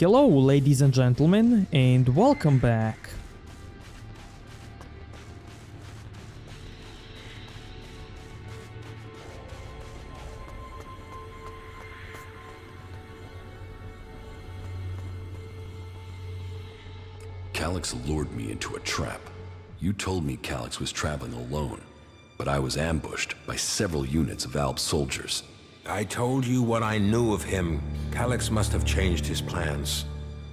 Hello, ladies and gentlemen, and welcome back. Elex lured me into a trap. You told me Elex was traveling alone, but I was ambushed by several units of Alp soldiers. I told you what I knew of him. Elex must have changed his plans.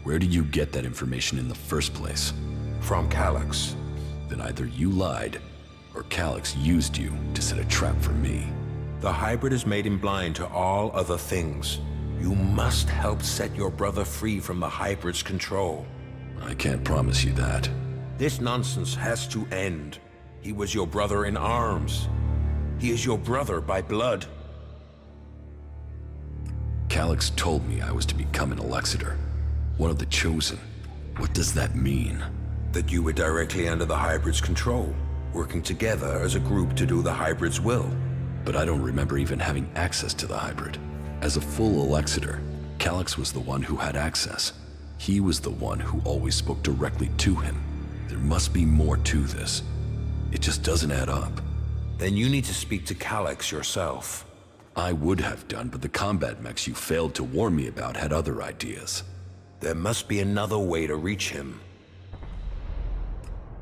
Where did you get that information in the first place? From Elex. Then either you lied, or Elex used you to set a trap for me. The hybrid has made him blind to all other things. You must help set your brother free from the hybrid's control. I can't promise you that. This nonsense has to end. He was your brother in arms. He is your brother by blood. Elex told me I was to become an Alexitor, one of the chosen. What does that mean? That you were directly under the hybrid's control, working together as a group to do the hybrid's will. But I don't remember even having access to the hybrid. As a full Alexitor, Elex was the one who had access. He was the one who always spoke directly to him. There must be more to this. It just doesn't add up. Then you need to speak to Elex yourself. I would have done, but the combat mechs you failed to warn me about had other ideas. There must be another way to reach him.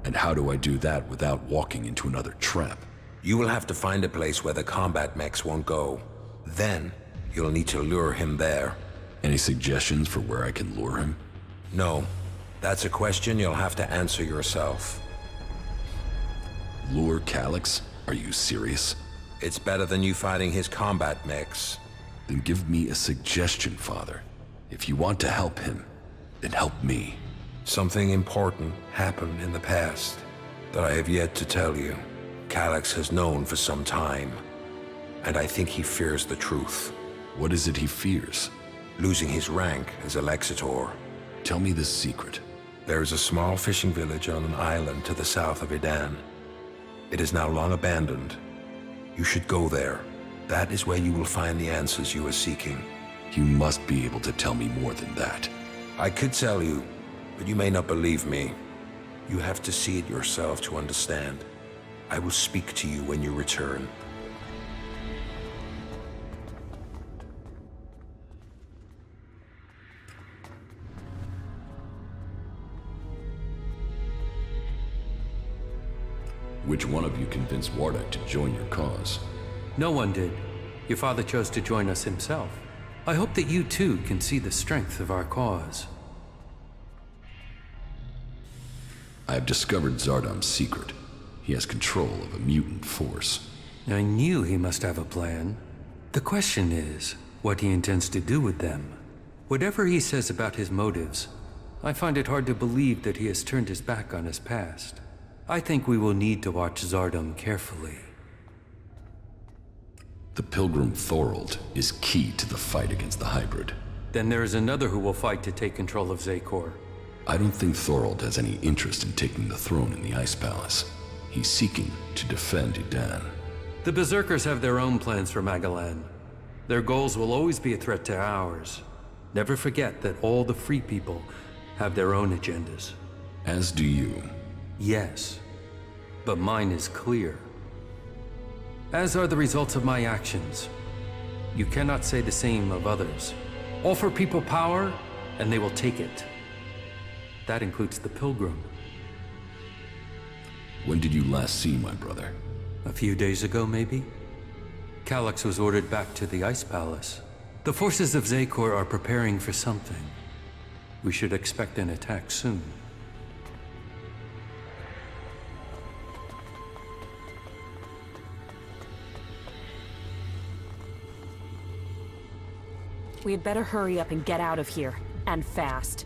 And how do I do that without walking into another trap? You will have to find a place where the combat mechs won't go. Then, you'll need to lure him there. Any suggestions for where I can lure him? No. That's a question you'll have to answer yourself. Lure Elex? Are you serious? It's better than you fighting his combat mechs. Then give me a suggestion, Father. If you want to help him, then help me. Something important happened in the past that I have yet to tell you. Elex has known for some time, and I think he fears the truth. What is it he fears? Losing his rank as Alexitor. Tell me this secret. There is a small fishing village on an island to the south of Idan. It is now long abandoned. You should go there. That is where you will find the answers you are seeking. You must be able to tell me more than that. I could tell you, but you may not believe me. You have to see it yourself to understand. I will speak to you when you return. Which one of you convinced Wardak to join your cause? No one did. Your father chose to join us himself. I hope that you too can see the strength of our cause. I have discovered Zardam's secret. He has control of a mutant force. I knew he must have a plan. The question is, what he intends to do with them. Whatever he says about his motives, I find it hard to believe that he has turned his back on his past. I think we will need to watch Zardam carefully. The Pilgrim Thorold is key to the fight against the hybrid. Then there is another who will fight to take control of Zakor. I don't think Thorold has any interest in taking the throne in the Ice Palace. He's seeking to defend Idan. The Berserkers have their own plans for Magalan. Their goals will always be a threat to ours. Never forget that all the free people have their own agendas. As do you. Yes, but mine is clear. As are the results of my actions. You cannot say the same of others. Offer people power, and they will take it. That includes the Pilgrim. When did you last see my brother? A few days ago, maybe? Elex was ordered back to the Ice Palace. The forces of Zakor are preparing for something. We should expect an attack soon. We had better hurry up and get out of here, and fast.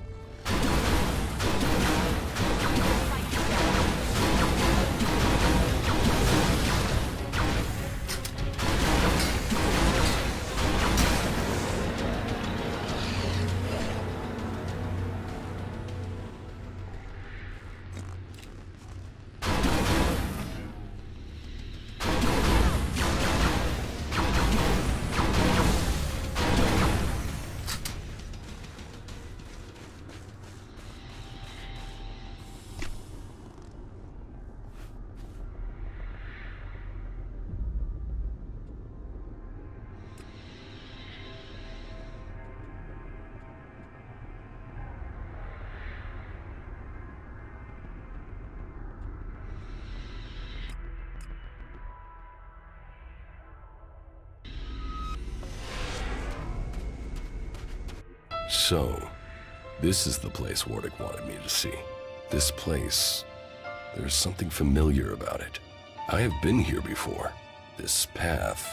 So, this is the place Wardick wanted me to see. This place, there's something familiar about it. I have been here before. This path,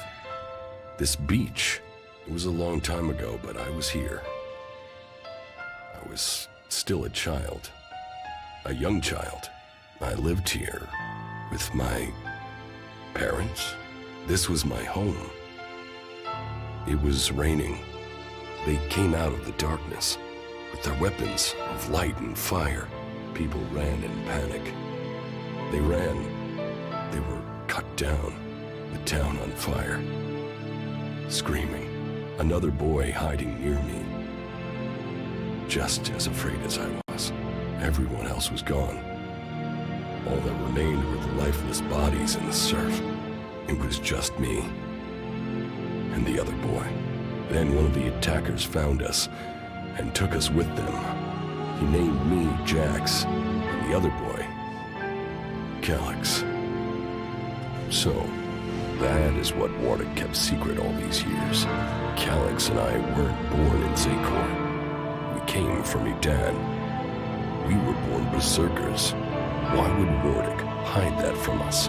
this beach. It was a long time ago, but I was here. I was still a child. A young child. I lived here with my parents. This was my home. It was raining. They came out of the darkness with their weapons of light and fire. People ran in panic. They ran. They were cut down. The town on fire. Screaming. Another boy hiding near me. Just as afraid as I was. Everyone else was gone. All that remained were the lifeless bodies in the surf. It was just me and the other boy. Then one of the attackers found us and took us with them. He named me Jax, and the other boy, Calyx. So, that is what Wardick kept secret all these years. Calyx and I weren't born in Zakor. We came from Edan. We were born berserkers. Why would Wardick hide that from us?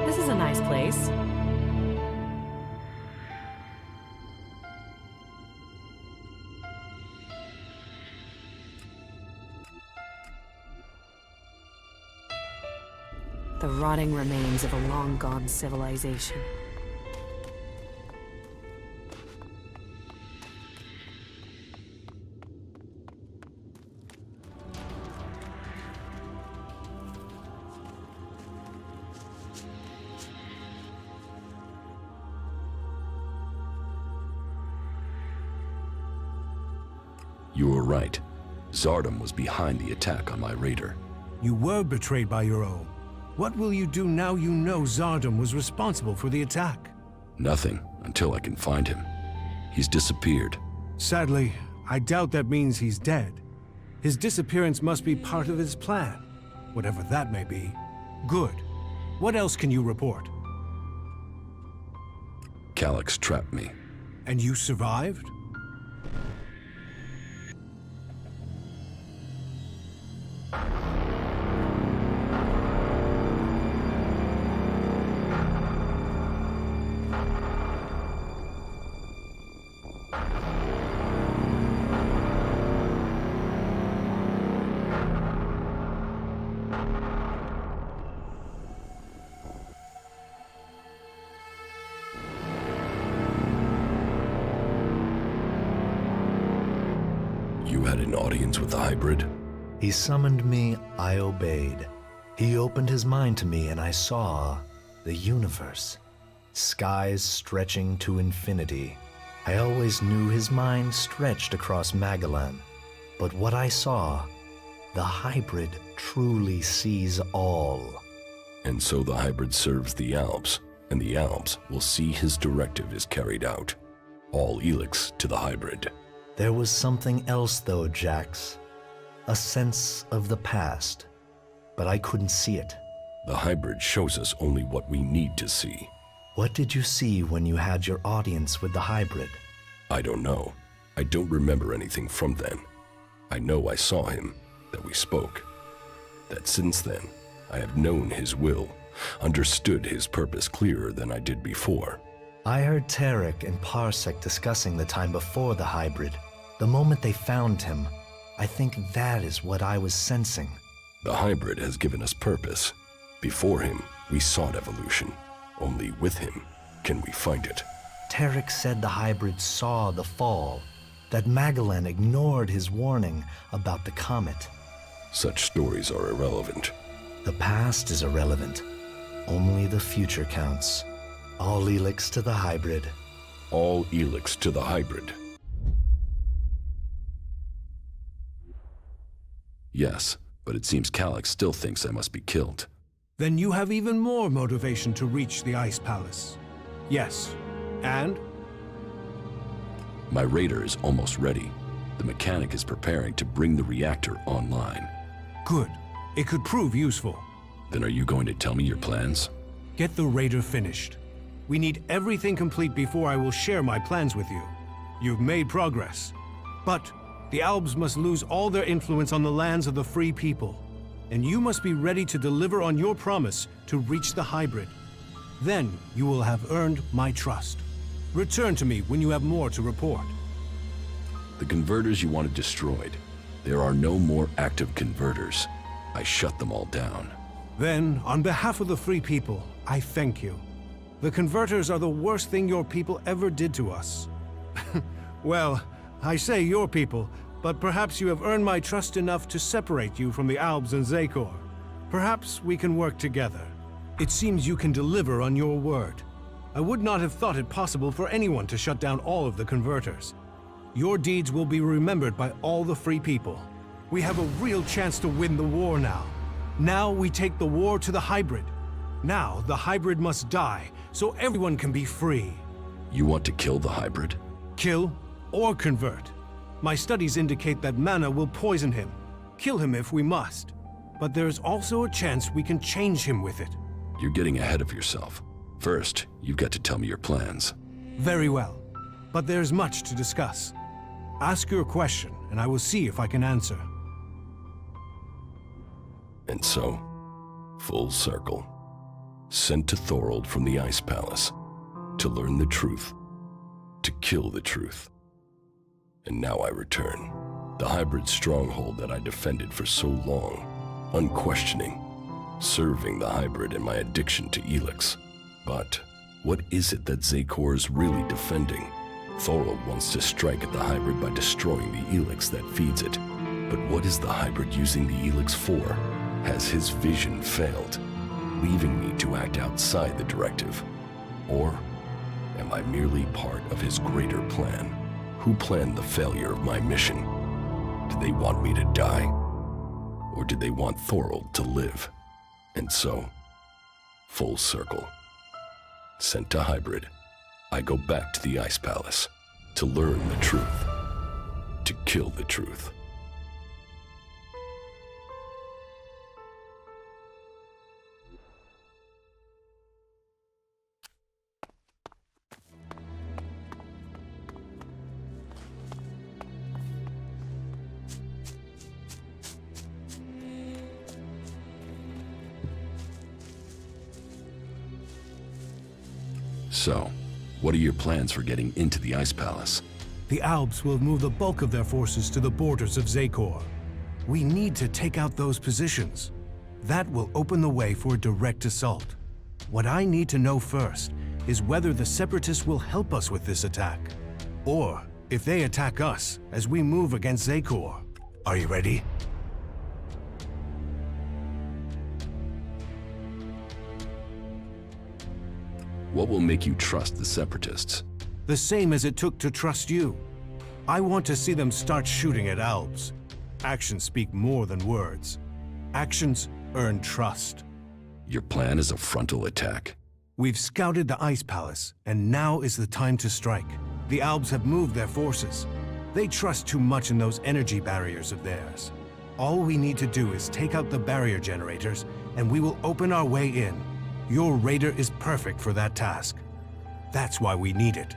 This is a nice place. The rotting remains of a long-gone civilization. You were right. Zardom was behind the attack on my raider. You were betrayed by your own. What will you do now you know Zardom was responsible for the attack? Nothing, until I can find him. He's disappeared. Sadly, I doubt that means he's dead. His disappearance must be part of his plan, whatever that may be. Good. What else can you report? Calyx trapped me. And you survived? You had an audience with the hybrid? He summoned me, I obeyed. He opened his mind to me and I saw the universe. Skies stretching to infinity. I always knew his mind stretched across Magellan. But what I saw, the hybrid truly sees all. And so the hybrid serves the Alps, and the Alps will see his directive is carried out. All Elex to the hybrid. There was something else though, Jax. A sense of the past. But I couldn't see it. The hybrid shows us only what we need to see. What did you see when you had your audience with the hybrid? I don't know. I don't remember anything from then. I know I saw him, that we spoke. That since then, I have known his will, understood his purpose clearer than I did before. I heard Tarek and Parsec discussing the time before the hybrid. The moment they found him, I think that is what I was sensing. The hybrid has given us purpose. Before him, we sought evolution. Only with him can we find it. Tarek said the hybrid saw the fall, that Magellan ignored his warning about the comet. Such stories are irrelevant. The past is irrelevant. Only the future counts. All Elex to the hybrid. All Elex to the hybrid. Yes, but it seems Calyx still thinks I must be killed. Then you have even more motivation to reach the Ice Palace. Yes. And? My raider is almost ready. The mechanic is preparing to bring the reactor online. Good. It could prove useful. Then are you going to tell me your plans? Get the raider finished. We need everything complete before I will share my plans with you. You've made progress. But the Albs must lose all their influence on the lands of the free people. And you must be ready to deliver on your promise to reach the hybrid. Then you will have earned my trust. Return to me when you have more to report. The converters you wanted destroyed. There are no more active converters. I shut them all down. Then, on behalf of the free people, I thank you. The converters are the worst thing your people ever did to us. Well, I say your people, but perhaps you have earned my trust enough to separate you from the Albs and Zakor. Perhaps we can work together. It seems you can deliver on your word. I would not have thought it possible for anyone to shut down all of the converters. Your deeds will be remembered by all the free people. We have a real chance to win the war now. Now we take the war to the hybrid. Now the hybrid must die, so everyone can be free. You want to kill the hybrid? Kill or convert. My studies indicate that mana will poison him. Kill him if we must. But there's also a chance we can change him with it. You're getting ahead of yourself. First, you've got to tell me your plans. Very well. But there's much to discuss. Ask your question, and I will see if I can answer. And so, full circle. Sent to Thorold from the Ice Palace to learn the truth, to kill the truth. And now I return. The hybrid stronghold that I defended for so long, unquestioning, serving the hybrid and my addiction to Elex. But what is it that Zakor is really defending? Thorold wants to strike at the hybrid by destroying the Elex that feeds it. But what is the hybrid using the Elex for? Has his vision failed, leaving me to act outside the directive? Or am I merely part of his greater plan? Who planned the failure of my mission? Did they want me to die? Or did they want Thorold to live? And so, full circle. Sent to hybrid, I go back to the Ice Palace to learn the truth, to kill the truth. So, what are your plans for getting into the Ice Palace? The Albs will move the bulk of their forces to the borders of Zakor. We need to take out those positions. That will open the way for a direct assault. What I need to know first is whether the Separatists will help us with this attack, or if they attack us as we move against Zakor. Are you ready? What will make you trust the Separatists? The same as it took to trust you. I want to see them start shooting at Albs. Actions speak more than words. Actions earn trust. Your plan is a frontal attack. We've scouted the Ice Palace, and now is the time to strike. The Albs have moved their forces. They trust too much in those energy barriers of theirs. All we need to do is take out the barrier generators, and we will open our way in. Your raider is perfect for that task. That's why we need it.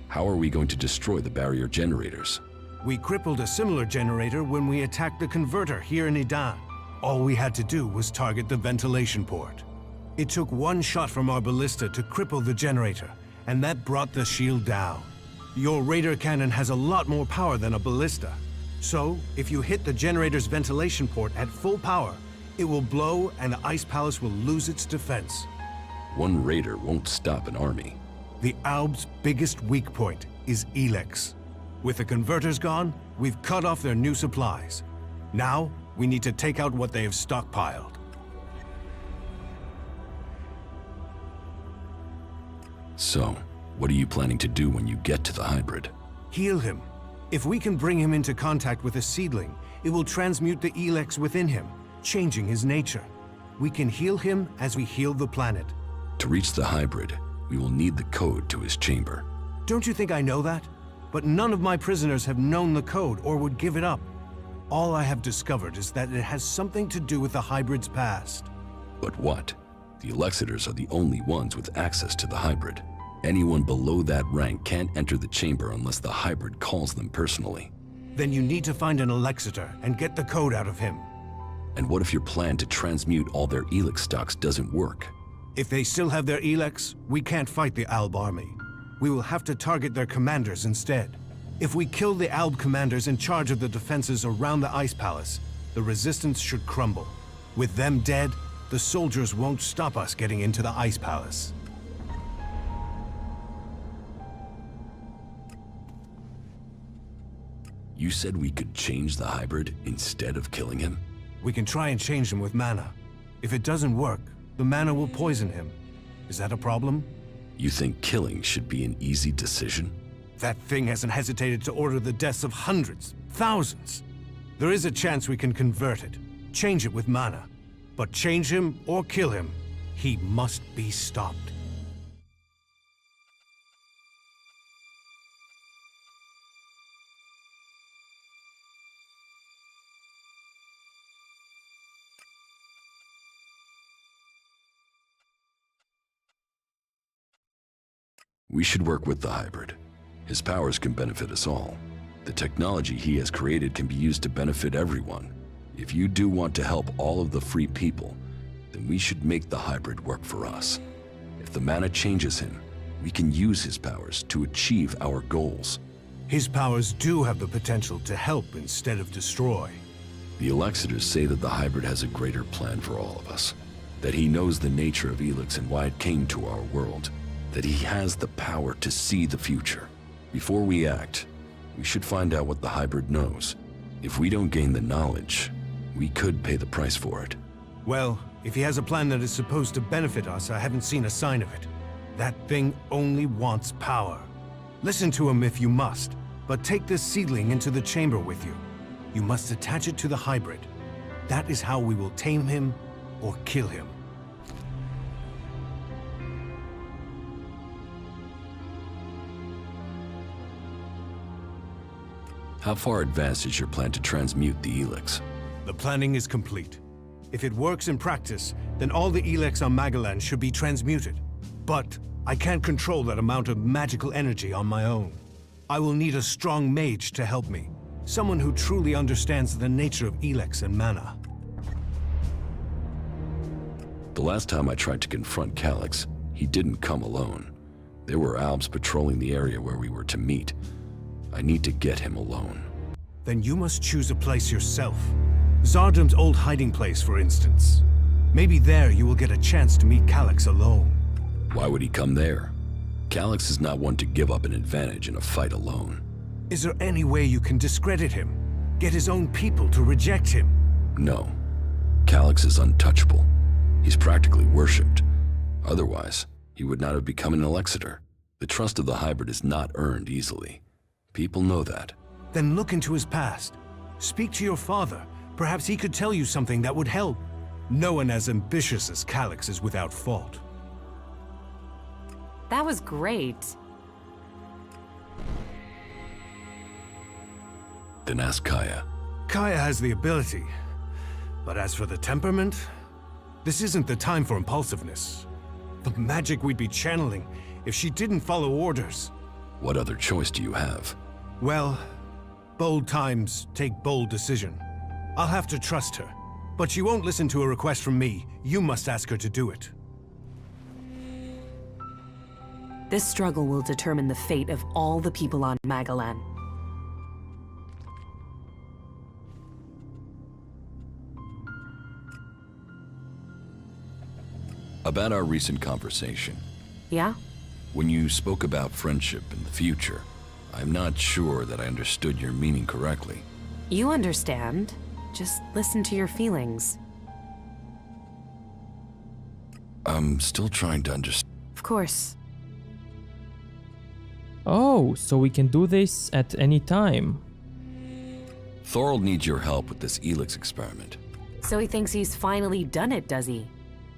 How are we going to destroy the barrier generators? We crippled a similar generator when we attacked the converter here in Idan. All we had to do was target the ventilation port. It took one shot from our ballista to cripple the generator, and that brought the shield down. Your raider cannon has a lot more power than a ballista. So, if you hit the generator's ventilation port at full power, it will blow and the Ice Palace will lose its defense. One raider won't stop an army. The Albs' biggest weak point is Elex. With the converters gone, we've cut off their new supplies. Now, we need to take out what they have stockpiled. So, what are you planning to do when you get to the hybrid? Heal him. If we can bring him into contact with a seedling, it will transmute the Elex within him, changing his nature. We can heal him as we heal the planet. To reach the hybrid, we will need the code to his chamber. Don't you think I know that? But none of my prisoners have known the code or would give it up. All I have discovered is that it has something to do with the hybrid's past. But what? The Elexitors are the only ones with access to the hybrid. Anyone below that rank can't enter the chamber unless the hybrid calls them personally. Then you need to find an Alexitor and get the code out of him. And what if your plan to transmute all their Elex stocks doesn't work? If they still have their Elex, we can't fight the Alb army. We will have to target their commanders instead. If we kill the Alb commanders in charge of the defenses around the Ice Palace, the resistance should crumble. With them dead, the soldiers won't stop us getting into the Ice Palace. You said we could change the hybrid instead of killing him? We can try and change him with mana. If it doesn't work, the mana will poison him. Is that a problem? You think killing should be an easy decision? That thing hasn't hesitated to order the deaths of hundreds, thousands. There is a chance we can convert it, change it with mana. But change him or kill him, he must be stopped. We should work with the hybrid. His powers can benefit us all. The technology he has created can be used to benefit everyone. If you do want to help all of the free people, then we should make the hybrid work for us. If the mana changes him, we can use his powers to achieve our goals. His powers do have the potential to help instead of destroy. The Alexiters say that the hybrid has a greater plan for all of us. That he knows the nature of Elex and why it came to our world. That he has the power to see the future. Before we act, we should find out what the hybrid knows. If we don't gain the knowledge, we could pay the price for it. Well, if he has a plan that is supposed to benefit us, I haven't seen a sign of it. That thing only wants power. Listen to him if you must, but take this seedling into the chamber with you. You must attach it to the hybrid. That is how we will tame him or kill him. How far advanced is your plan to transmute the Elex? The planning is complete. If it works in practice, then all the Elex on Magalan should be transmuted. But I can't control that amount of magical energy on my own. I will need a strong mage to help me. Someone who truly understands the nature of Elex and mana. The last time I tried to confront Calyx, he didn't come alone. There were Albs patrolling the area where we were to meet. I need to get him alone. Then you must choose a place yourself. Zardam's old hiding place, for instance. Maybe there you will get a chance to meet Calyx alone. Why would he come there? Calyx is not one to give up an advantage in a fight alone. Is there any way you can discredit him? Get his own people to reject him? No. Calyx is untouchable. He's practically worshipped. Otherwise, he would not have become an Alexitor. The trust of the hybrid is not earned easily. People know that. Then look into his past. Speak to your father. Perhaps he could tell you something that would help. No one as ambitious as Calyx is without fault. That was great. Then ask Kaya. Kaya has the ability. But as for the temperament, this isn't the time for impulsiveness. The magic we'd be channeling if she didn't follow orders. What other choice do you have? Well, bold times take bold decision. I'll have to trust her. But she won't listen to a request from me. You must ask her to do it. This struggle will determine the fate of all the people on Magalan. About our recent conversation. Yeah? When you spoke about friendship and the future, I'm not sure that I understood your meaning correctly. You understand. Just listen to your feelings. I'm still trying to understand. Of course. Oh, so we can do this at any time. Thorold needs your help with this Elex experiment. So he thinks he's finally done it, does he?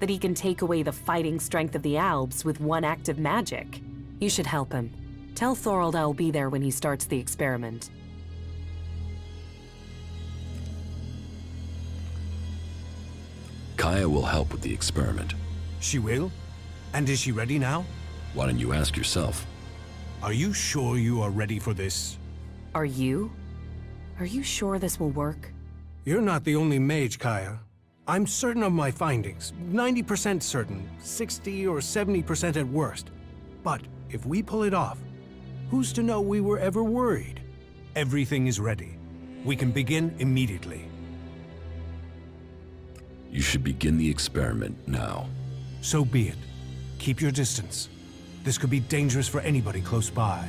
That he can take away the fighting strength of the Albs with one act of magic. You should help him. Tell Thorold I'll be there when he starts the experiment. Kaya will help with the experiment. She will? And is she ready now? Why don't you ask yourself? Are you sure you are ready for this? Are you? Are you sure this will work? You're not the only mage, Kaya. I'm certain of my findings. 90% certain, 60 or 70% at worst. But if we pull it off, who's to know we were ever worried? Everything is ready. We can begin immediately. You should begin the experiment now. So be it. Keep your distance. This could be dangerous for anybody close by.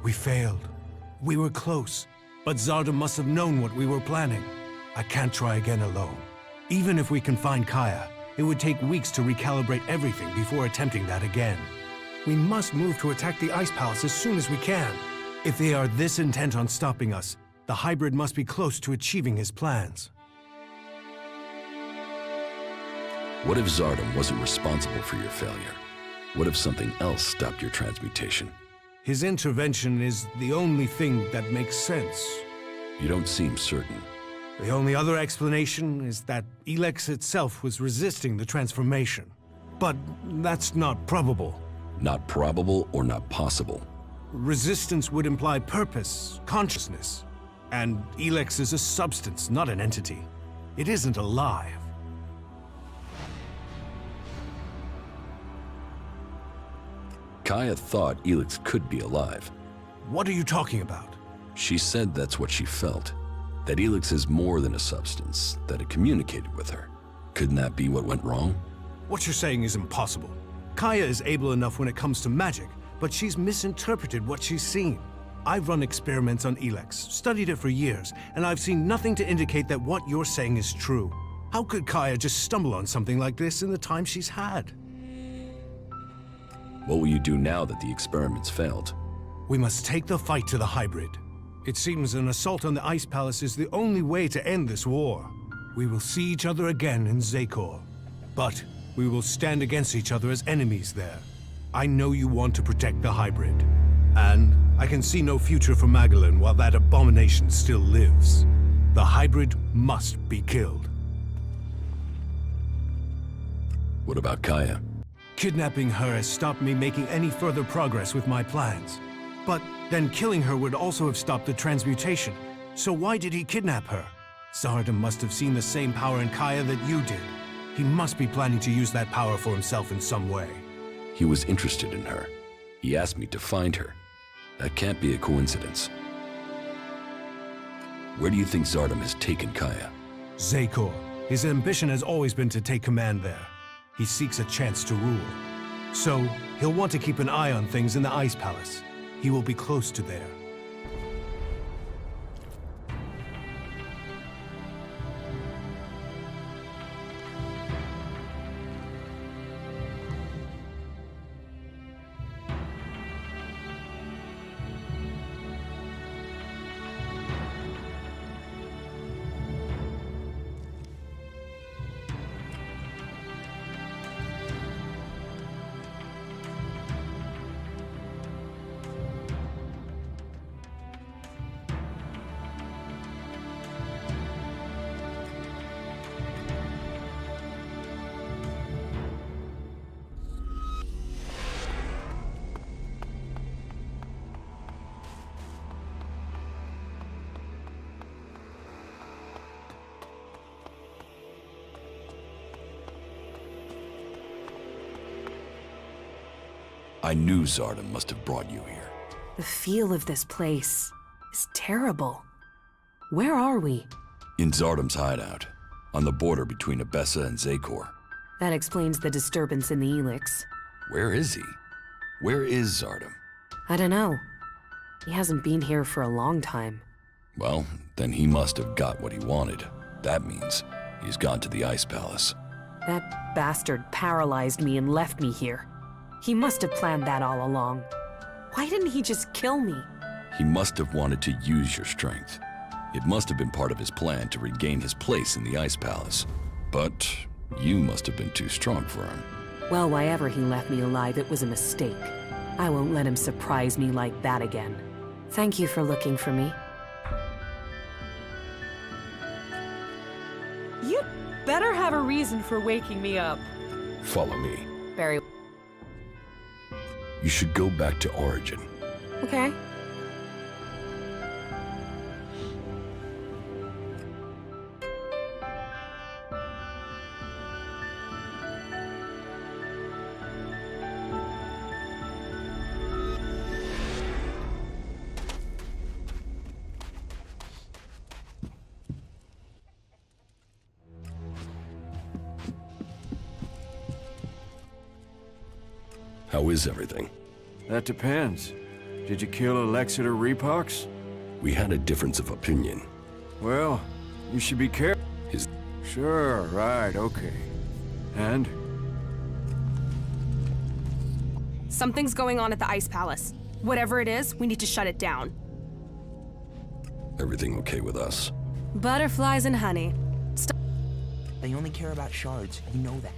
We failed. We were close, but Zardom must have known what we were planning. I can't try again alone. Even if we can find Kaya, it would take weeks to recalibrate everything before attempting that again. We must move to attack the Ice Palace as soon as we can. If they are this intent on stopping us, the hybrid must be close to achieving his plans. What if Zardom wasn't responsible for your failure? What if something else stopped your transmutation? His intervention is the only thing that makes sense. You don't seem certain. The only other explanation is that Elex itself was resisting the transformation. But that's not probable. Not probable or not possible. Resistance would imply purpose, consciousness. And Elex is a substance, not an entity. It isn't alive. Kaya thought Elex could be alive. What are you talking about? She said that's what she felt. That Elex is more than a substance, that it communicated with her. Couldn't that be what went wrong? What you're saying is impossible. Kaya is able enough when it comes to magic, but she's misinterpreted what she's seen. I've run experiments on Elex, studied it for years, and I've seen nothing to indicate that what you're saying is true. How could Kaya just stumble on something like this in the time she's had? What will you do now that the experiments failed? We must take the fight to the hybrid. It seems an assault on the Ice Palace is the only way to end this war. We will see each other again in Zakor. But we will stand against each other as enemies there. I know you want to protect the hybrid. And I can see no future for Magdalene while that abomination still lives. The hybrid must be killed. What about Kaya? Kidnapping her has stopped me making any further progress with my plans. But then killing her would also have stopped the transmutation. So why did he kidnap her? Zardom must have seen the same power in Kaya that you did. He must be planning to use that power for himself in some way. He was interested in her. He asked me to find her. That can't be a coincidence. Where do you think Zardom has taken Kaya? Zakor. His ambition has always been to take command there. He seeks a chance to rule. So, he'll want to keep an eye on things in the Ice Palace. He will be close to there. I knew Zardom must have brought you here. The feel of this place is terrible. Where are we? In Zardam's hideout, on the border between Abessa and Zakor. That explains the disturbance in the Elex. Where is he? Where is Zardam? I don't know. He hasn't been here for a long time. Well, then he must have got what he wanted. That means he's gone to the Ice Palace. That bastard paralyzed me and left me here. He must have planned that all along. Why didn't he just kill me? He must have wanted to use your strength. It must have been part of his plan to regain his place in the Ice Palace. But you must have been too strong for him. Well, why ever he left me alive, it was a mistake. I won't let him surprise me like that again. Thank you for looking for me. You better have a reason for waking me up. Follow me. Very You should go back to Origin. okay. How is everything? That depends. Did you kill Elex or Repox? We had a difference of opinion. Well, you should be careful. His Sure, right, okay. And? Something's going on at the Ice Palace. Whatever it is, we need to shut it down. everything okay with us? Butterflies and honey. They only care about shards, you know that.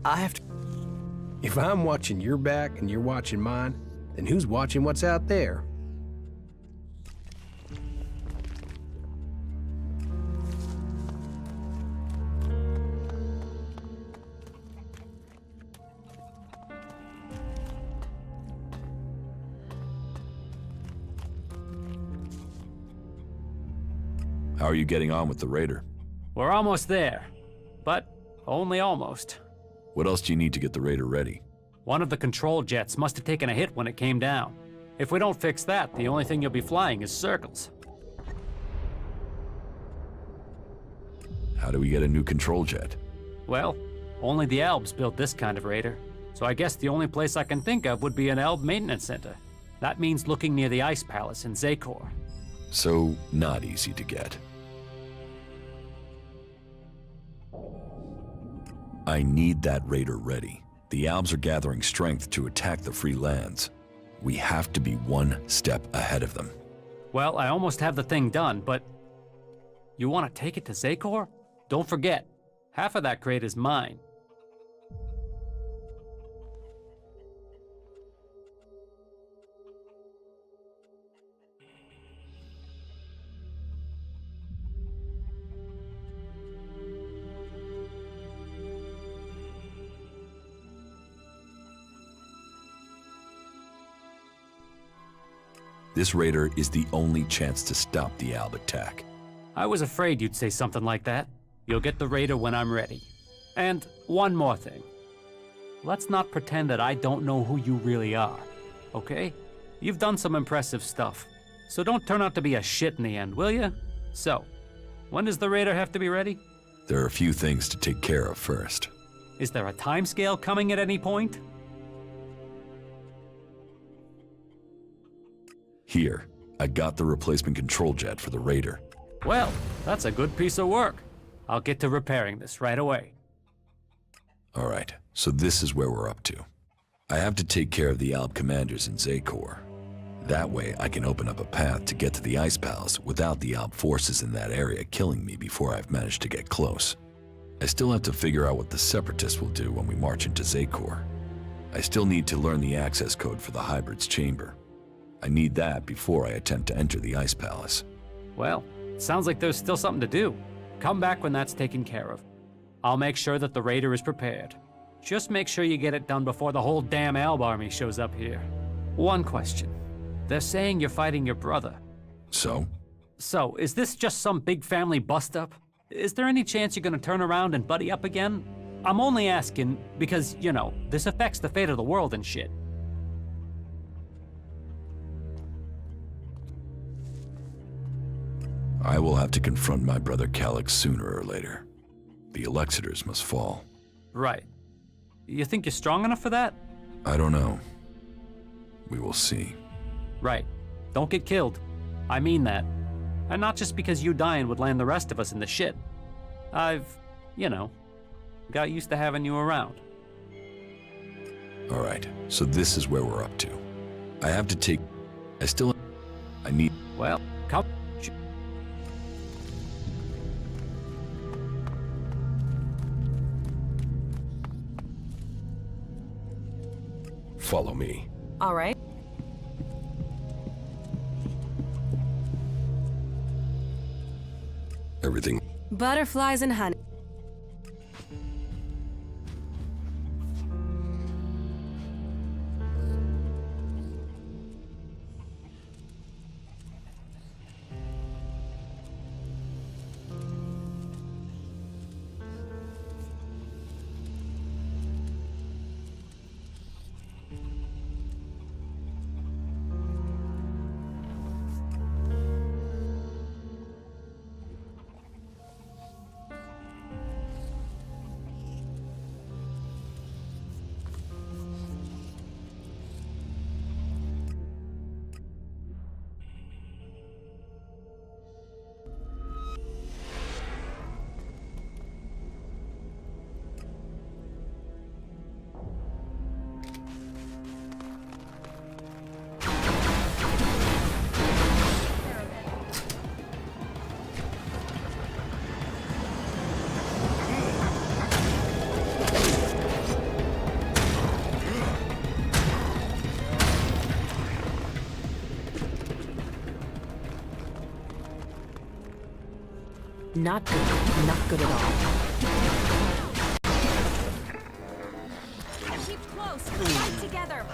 I have to... If I'm watching your back and you're watching mine, then who's watching what's out there? How are you getting on with the Raider? We're almost there, but only almost. What else do you need to get the Raider ready? One of the control jets must have taken a hit when it came down. If we don't fix that, the only thing you'll be flying is circles. How do we get a new control jet? Well, only the Albs built this kind of Raider, so I guess the only place I can think of would be an Alb maintenance center. That means looking near the Ice Palace in Zakor. So, not easy to get. I need that Raider ready. The Albs are gathering strength to attack the free lands. We have to be one step ahead of them. Well, I almost have the thing done, but... You want to take it to Zakor? Don't forget, half of that crate is mine. This Raider is the only chance to stop the Alb attack. I was afraid you'd say something like that. You'll get the Raider when I'm ready. And one more thing. Let's not pretend that I don't know who you really are, okay? You've done some impressive stuff, so don't turn out to be a shit in the end, will ya? So, when does the Raider have to be ready? There are a few things to take care of first. Is there a timescale coming at any point? Here, I got the replacement control jet for the Raider. Well, that's a good piece of work. I'll get to repairing this right away. All right, so this is where we're up to. I have to take care of the Alb commanders in Zakor. That way, I can open up a path to get to the Ice Palace without the Alb forces in that area killing me before I've managed to get close. I still have to figure out what the Separatists will do when we march into Zakor. I still need to learn the access code for the Hybrid's chamber. I need that before I attempt to enter the Ice Palace. Well, sounds like there's still something to do. Come back when that's taken care of. I'll make sure that the Raider is prepared. Just make sure you get it done before the whole damn Alb army shows up here. One question. They're saying you're fighting your brother. So? So, is this just some big family bust-up? is there any chance you're gonna turn around and buddy up again? I'm only asking because, you know, this affects the fate of the world and shit. I will have to confront my brother Calyx sooner or later. The Elexitors must fall. Right. You think you're strong enough for that? I don't know. We will see. Right. Don't get killed. I mean that. And not just because you dying would land the rest of us in the shit. I've, you know, got used to having you around. Alright, so this is where we're up to. I have to take... I need... Well, come... Follow me. All right. Everything... Butterflies and honey. Not good. Not good at all. Keep close. Fight together.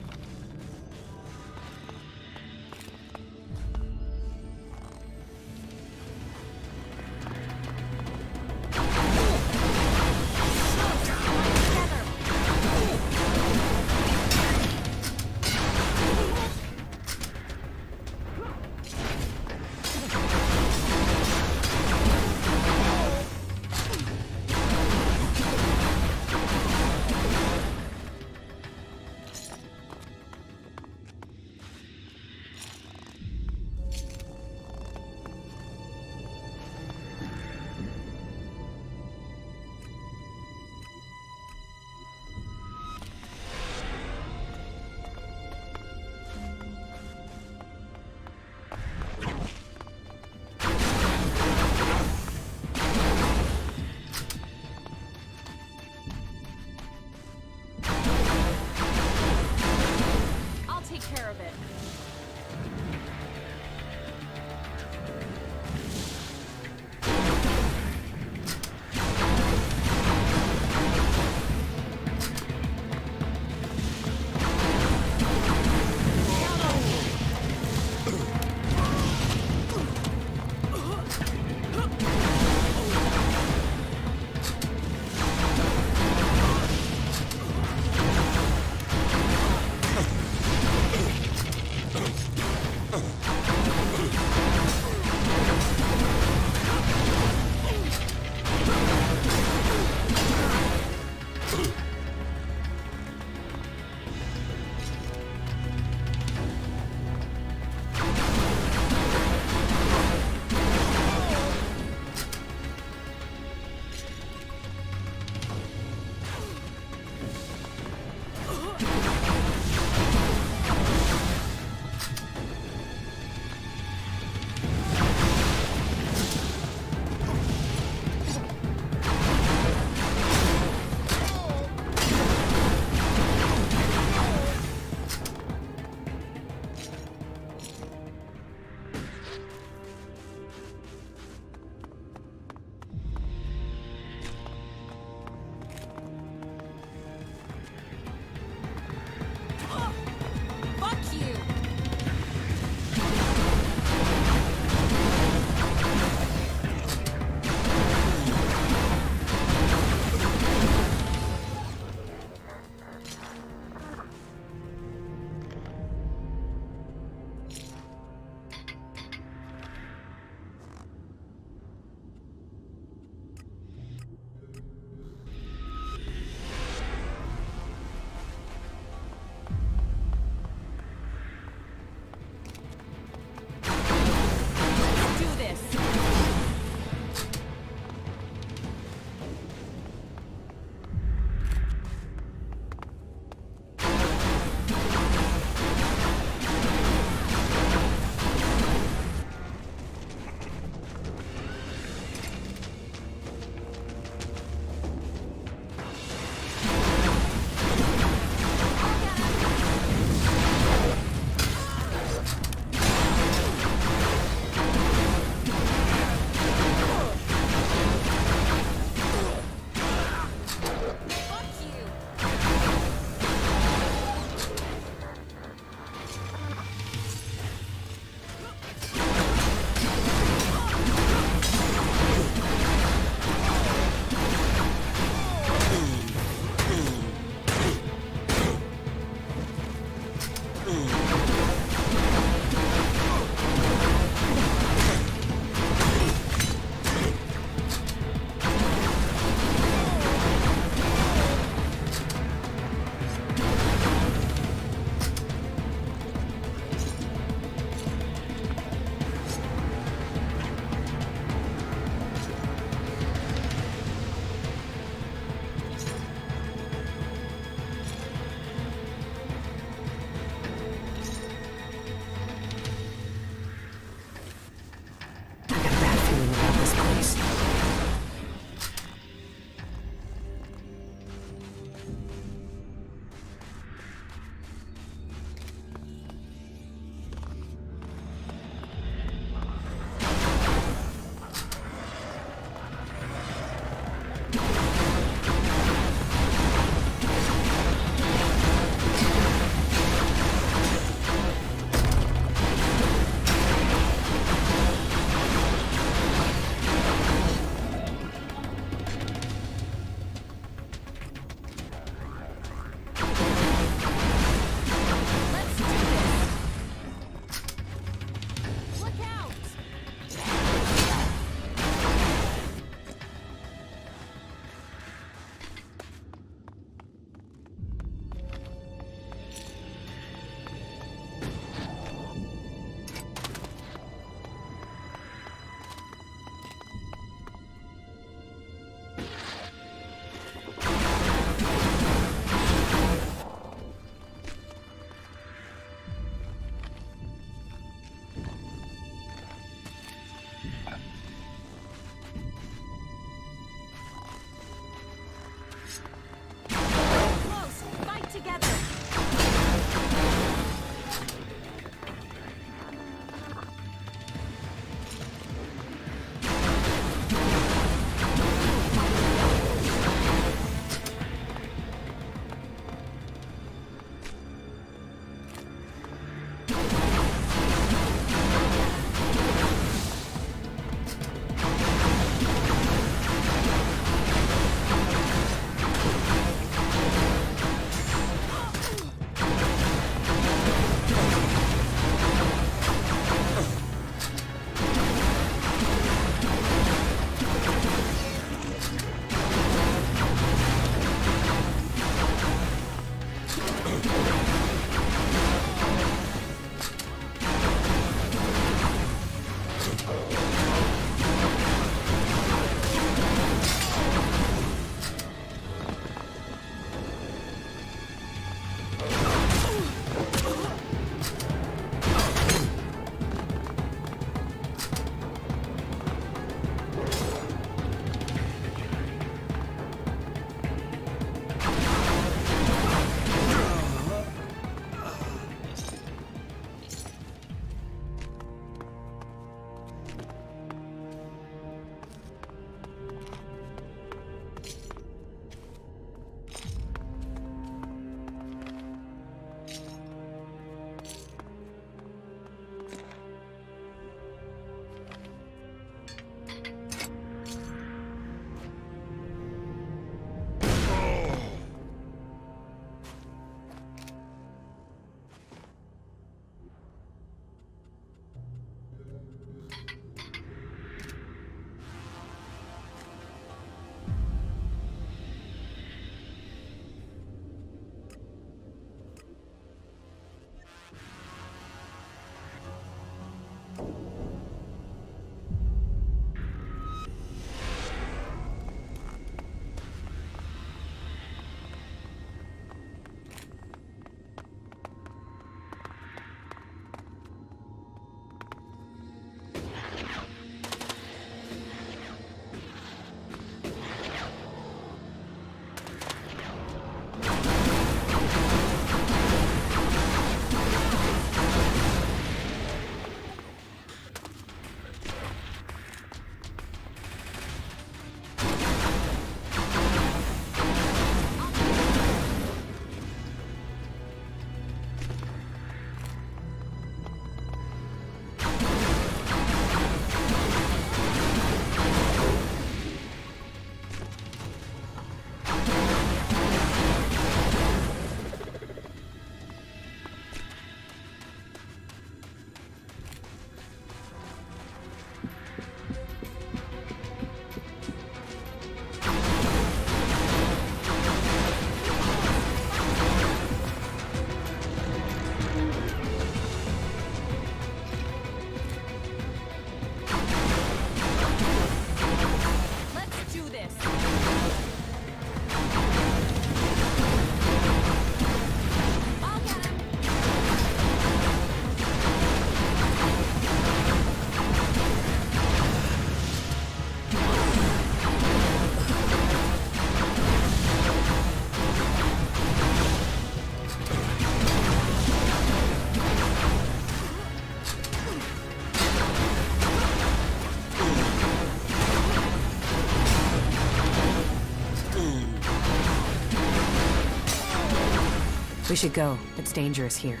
We should go. It's dangerous here.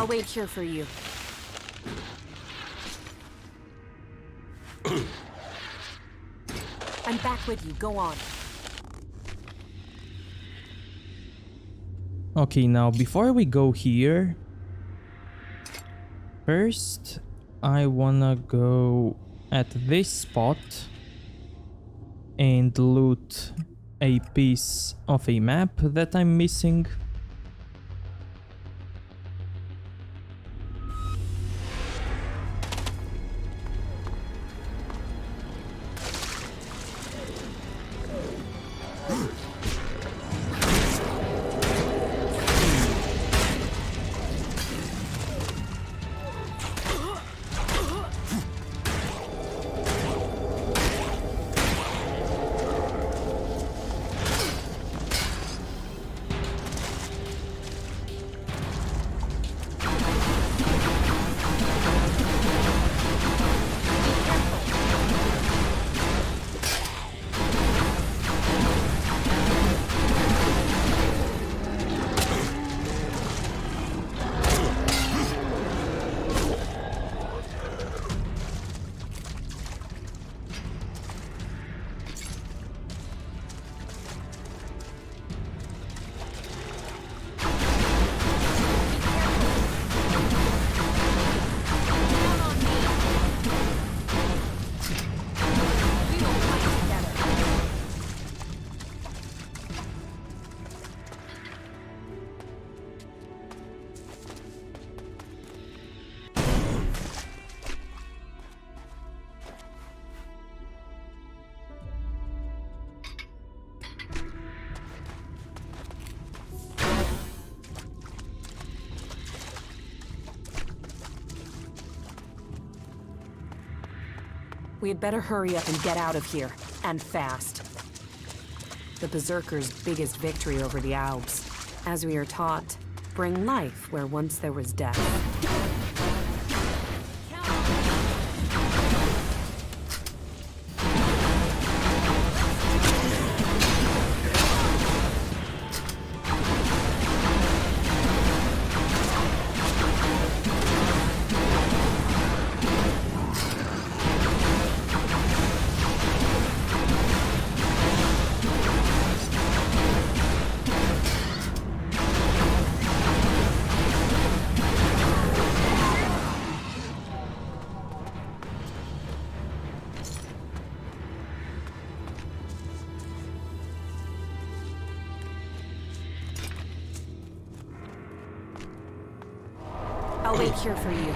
I'll wait here for you. I'm back with you. Go on. Okay, now before we go here, first I wanna go at this spot and loot a piece of a map that I'm missing. We had better hurry up and get out of here, and fast. The Berserker's biggest victory over the Alps, as we are taught, bring life where once there was death. I'll wait here for you.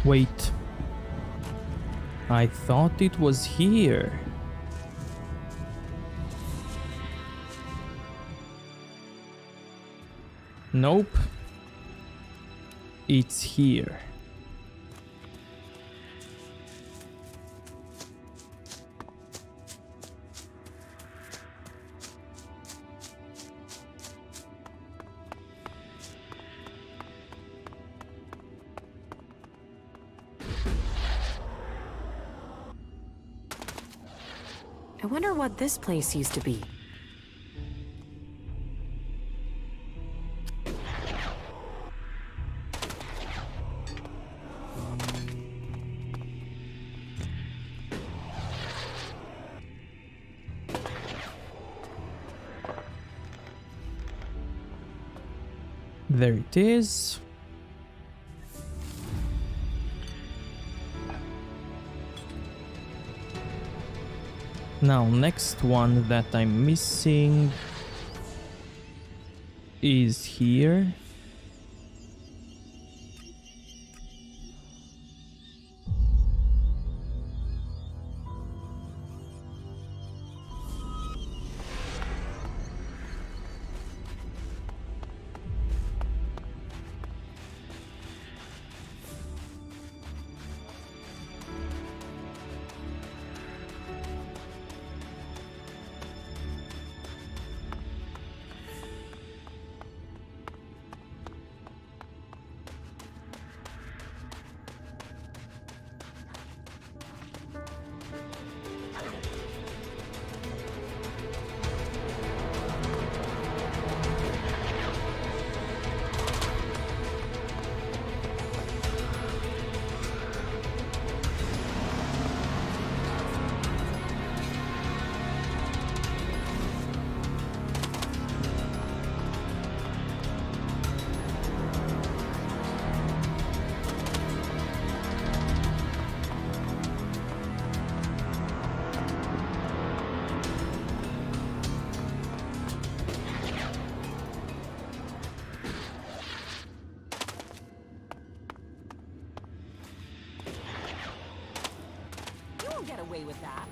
Wait. I thought it was here. Nope. It's here. I wonder what this place used to be. There it is. Now, next one that I'm missing is here. don't get away with that.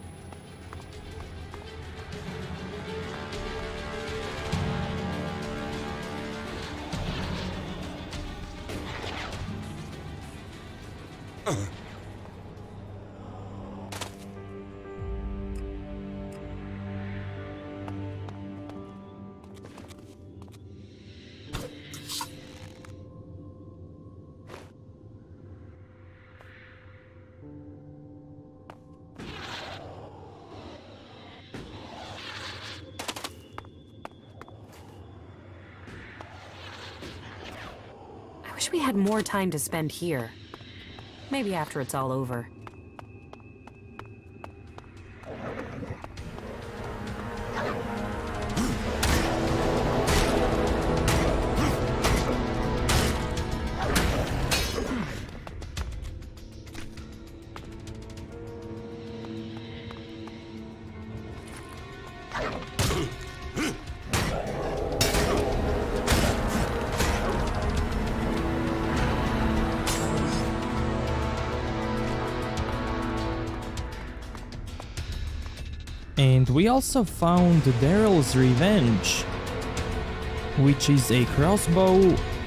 I wish we had more time to spend here. Maybe after it's all over. And we also found Daryl's Revenge, which is a crossbow,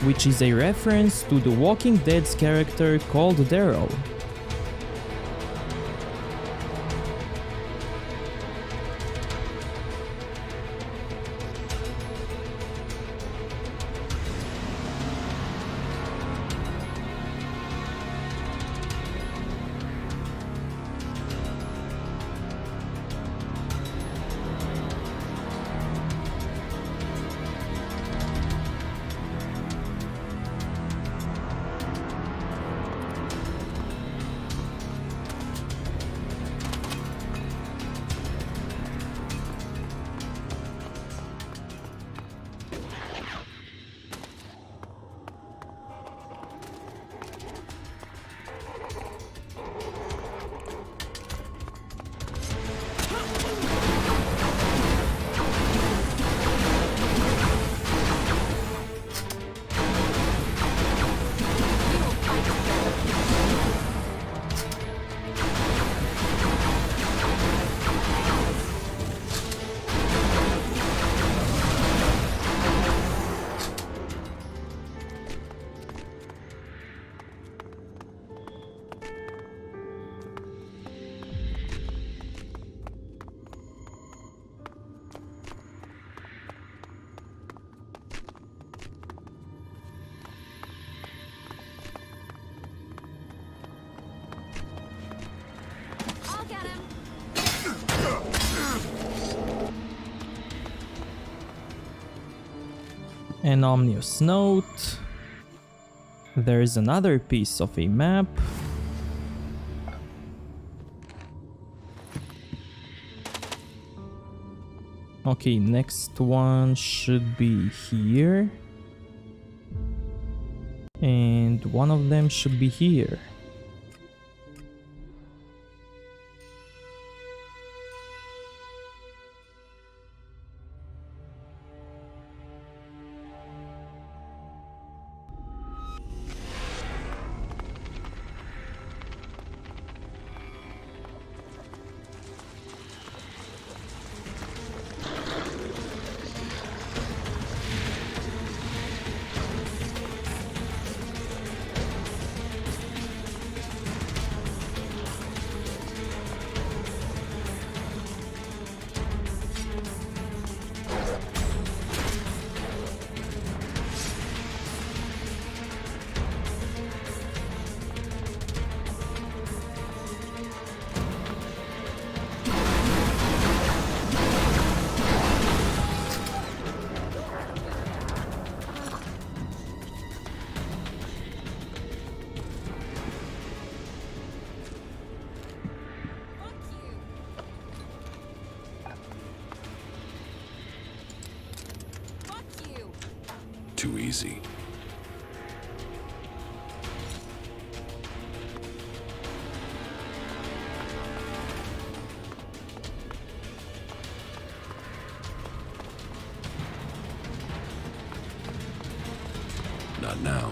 which is a reference to the Walking Dead's character called Daryl. An ominous note. There is another piece of a map. Okay, next one should be here. And one of them should be here. Too easy. Not now.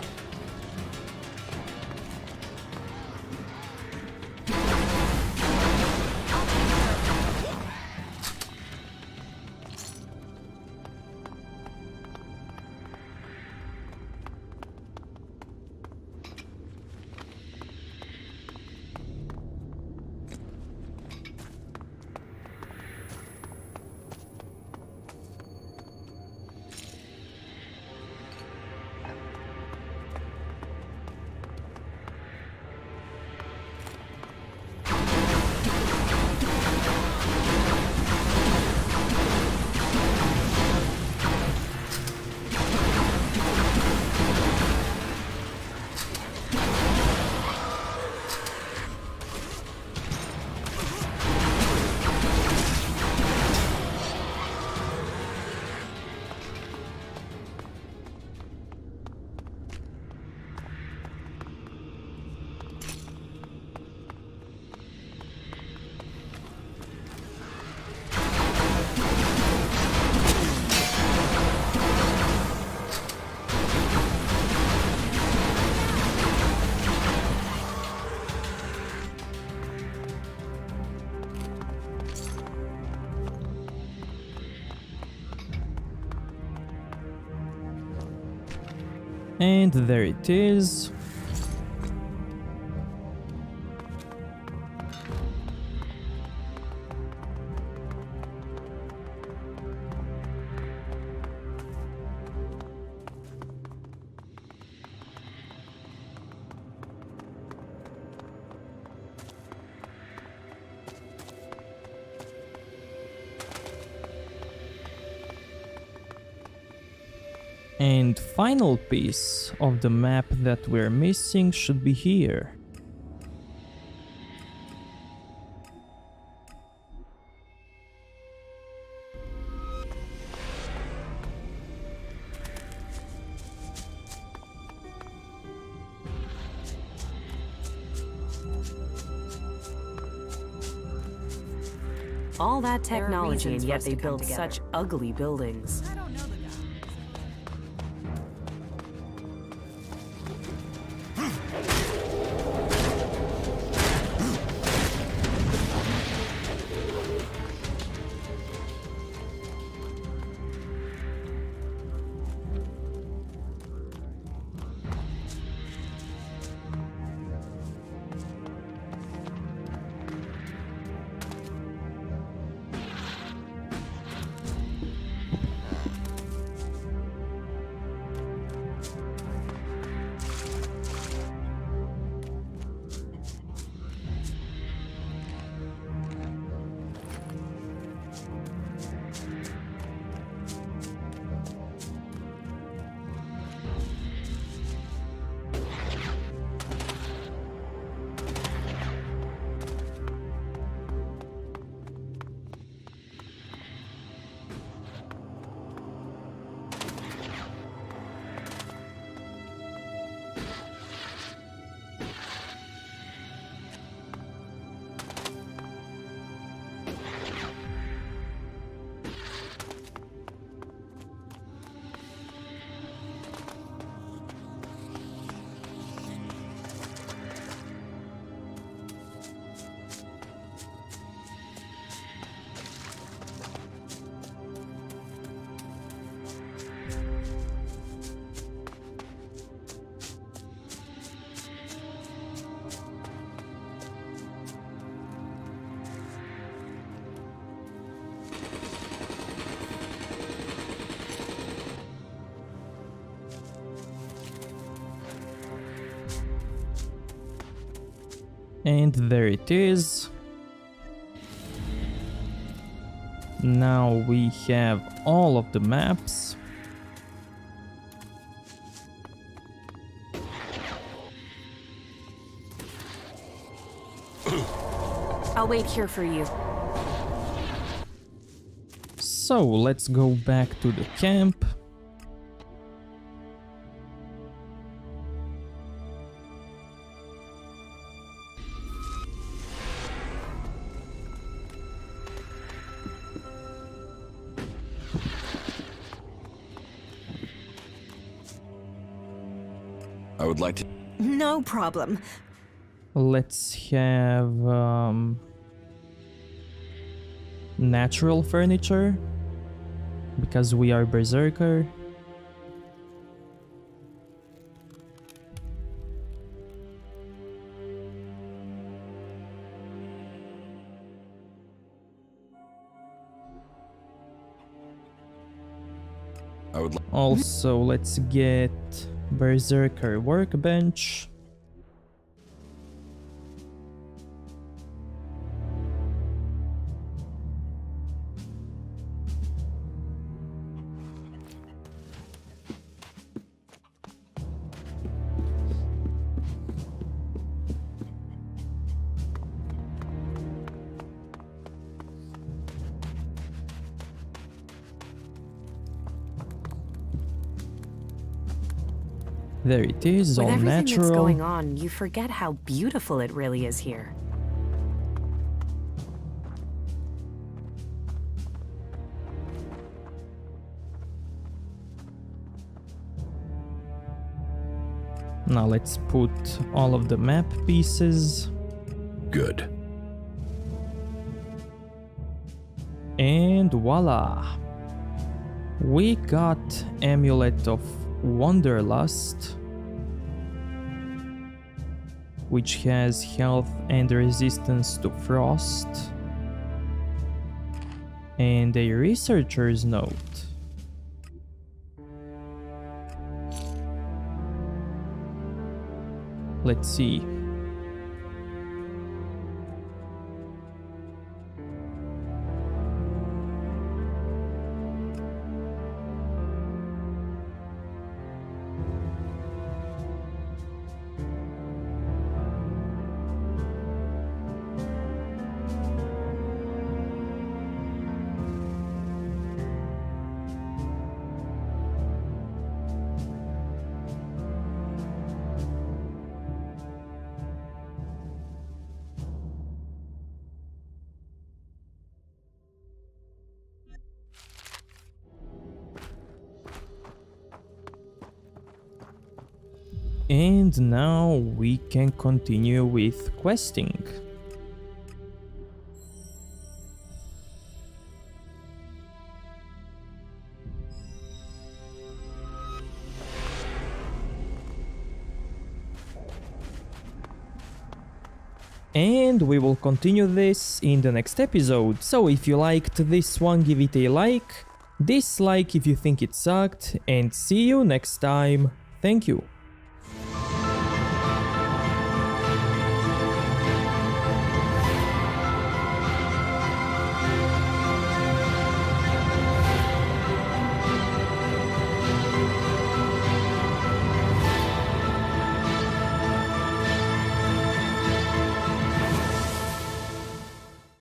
And there it is. And final piece of the map that we're missing should be here. All that technology, and yet they build such ugly buildings. And there it is. Now we have all of the maps. I'll wait here for you. So let's go back to the camp. I would like to... No problem. Let's have natural furniture, because we are berserker. Also, let's get berserker workbench. There it is, all With everything natural. that's going on, you forget how beautiful it really is here. Now let's put all of the map pieces. Good. And voila! We got Amulet of Wanderlust, which has health and resistance to frost, and a researcher's note. Let's see. And now we can continue with questing. And we will continue this in the next episode, so if you liked this one, give it a like, dislike if you think it sucked, and see you next time. Thank you.